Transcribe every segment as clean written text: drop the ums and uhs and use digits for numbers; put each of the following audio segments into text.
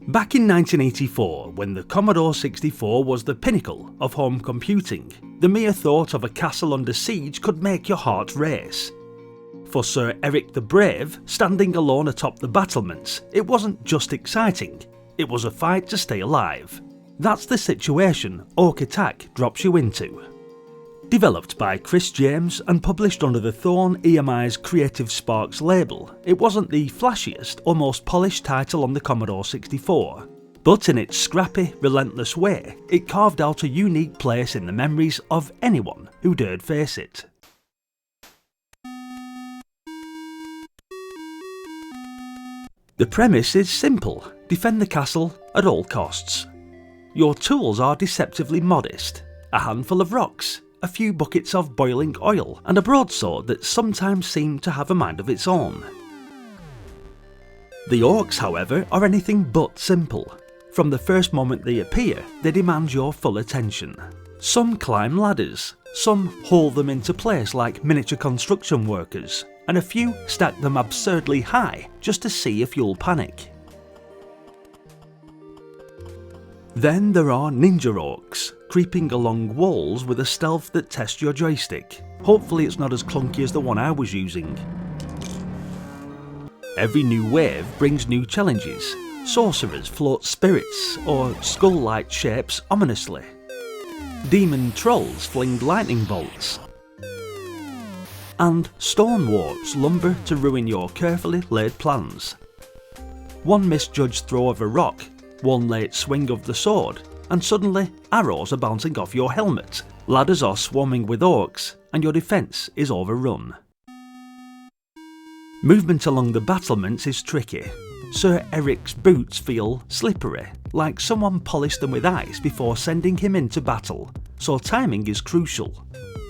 Back in 1984, when the Commodore 64 was the pinnacle of home computing, the mere thought of a castle under siege could make your heart race. For Sir Eric the Brave, standing alone atop the battlements, it wasn't just exciting, it was a fight to stay alive. That's the situation Orc Attack drops you into. Developed by Chris James and published under the Thorn EMI's Creative Sparks label, it wasn't the flashiest or most polished title on the Commodore 64, but in its scrappy, relentless way, it carved out a unique place in the memories of anyone who dared face it. The premise is simple: defend the castle at all costs. Your tools are deceptively modest: a handful of rocks, a few buckets of boiling oil, and a broadsword that sometimes seemed to have a mind of its own. The Orcs, however, are anything but simple. From the first moment they appear, they demand your full attention. Some climb ladders, some haul them into place like miniature construction workers, and a few stack them absurdly high just to see if you'll panic. Then there are ninja orcs, creeping along walls with a stealth that tests your joystick. Hopefully it's not as clunky as the one I was using. Every new wave brings new challenges. Sorcerers float spirits or skull-like shapes ominously. Demon trolls fling lightning bolts. And stone warts lumber to ruin your carefully laid plans. One misjudged throw of a rock, one late swing of the sword, and suddenly arrows are bouncing off your helmet, ladders are swarming with orcs, and your defence is overrun. Movement along the battlements is tricky. Sir Eric's boots feel slippery, like someone polished them with ice before sending him into battle, so timing is crucial.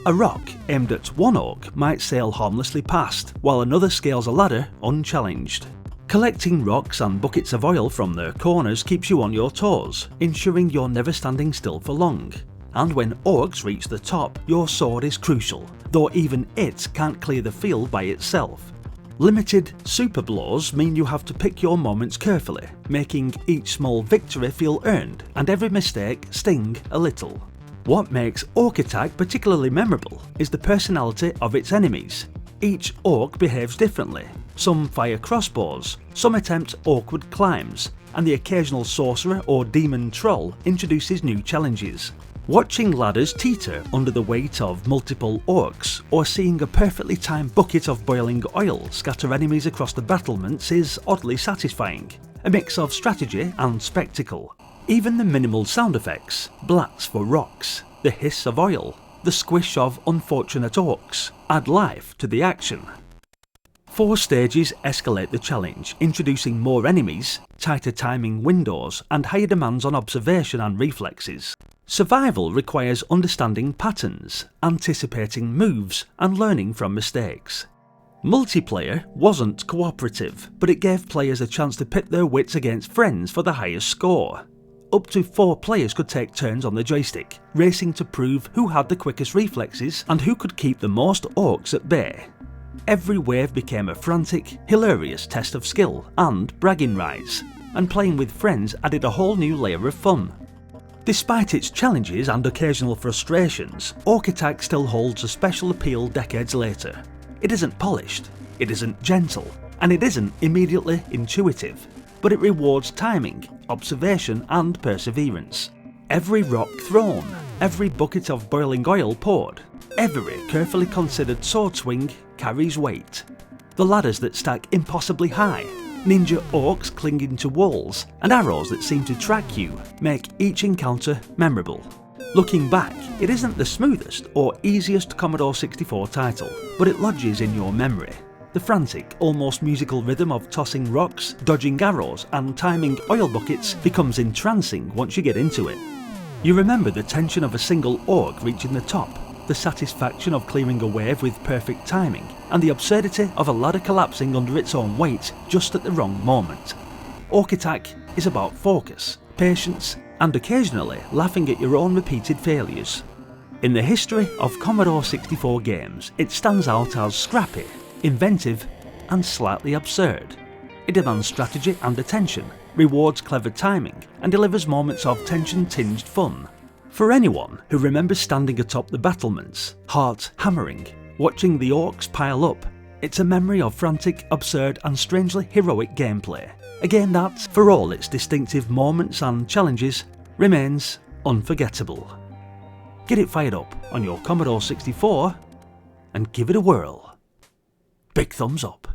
A rock aimed at one orc might sail harmlessly past, while another scales a ladder unchallenged. Collecting rocks and buckets of oil from their corners keeps you on your toes, ensuring you're never standing still for long. And when orcs reach the top, your sword is crucial, though even it can't clear the field by itself. Limited super blows mean you have to pick your moments carefully, making each small victory feel earned and every mistake sting a little. What makes Orc Attack particularly memorable is the personality of its enemies. Each orc behaves differently. Some fire crossbows, some attempt awkward climbs, and the occasional sorcerer or demon troll introduces new challenges. Watching ladders teeter under the weight of multiple orcs, or seeing a perfectly timed bucket of boiling oil scatter enemies across the battlements is oddly satisfying, a mix of strategy and spectacle. Even the minimal sound effects, blats for rocks, the hiss of oil, the squish of unfortunate orcs, add life to the action. 4 stages escalate the challenge, introducing more enemies, tighter timing windows, and higher demands on observation and reflexes. Survival requires understanding patterns, anticipating moves, and learning from mistakes. Multiplayer wasn't cooperative, but it gave players a chance to pit their wits against friends for the highest score. Up to 4 players could take turns on the joystick, racing to prove who had the quickest reflexes and who could keep the most orcs at bay. Every wave became a frantic, hilarious test of skill and bragging rights, and playing with friends added a whole new layer of fun. Despite its challenges and occasional frustrations, Orc Attack still holds a special appeal decades later. It isn't polished, it isn't gentle, and it isn't immediately intuitive, but it rewards timing, observation and perseverance. Every rock thrown, every bucket of boiling oil poured, every carefully considered sword swing carries weight. The ladders that stack impossibly high, ninja orcs clinging to walls, and arrows that seem to track you make each encounter memorable. Looking back, it isn't the smoothest or easiest Commodore 64 title, but it lodges in your memory. The frantic, almost musical rhythm of tossing rocks, dodging arrows, and timing oil buckets becomes entrancing once you get into it. You remember the tension of a single orc reaching the top, the satisfaction of clearing a wave with perfect timing, and the absurdity of a ladder collapsing under its own weight just at the wrong moment. Orc Attack is about focus, patience, and occasionally laughing at your own repeated failures. In the history of Commodore 64 games, it stands out as scrappy, inventive, and slightly absurd. It demands strategy and attention, rewards clever timing, and delivers moments of tension-tinged fun. For anyone who remembers standing atop the battlements, heart hammering, watching the orcs pile up, it's a memory of frantic, absurd and strangely heroic gameplay. A game that, for all its distinctive moments and challenges, remains unforgettable. Get it fired up on your Commodore 64 and give it a whirl. Big thumbs up.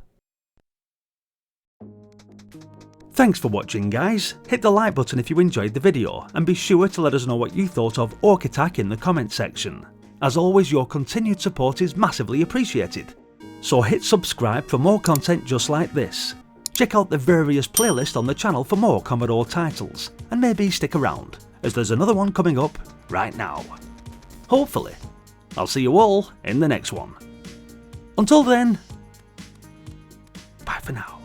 Thanks for watching guys, hit the like button if you enjoyed the video and be sure to let us know what you thought of Orc Attack in the comments section. As always, your continued support is massively appreciated. So hit subscribe for more content just like this. Check out the various playlists on the channel for more Commodore titles, and maybe stick around, as there's another one coming up right now. Hopefully. I'll see you all in the next one. Until then, bye for now.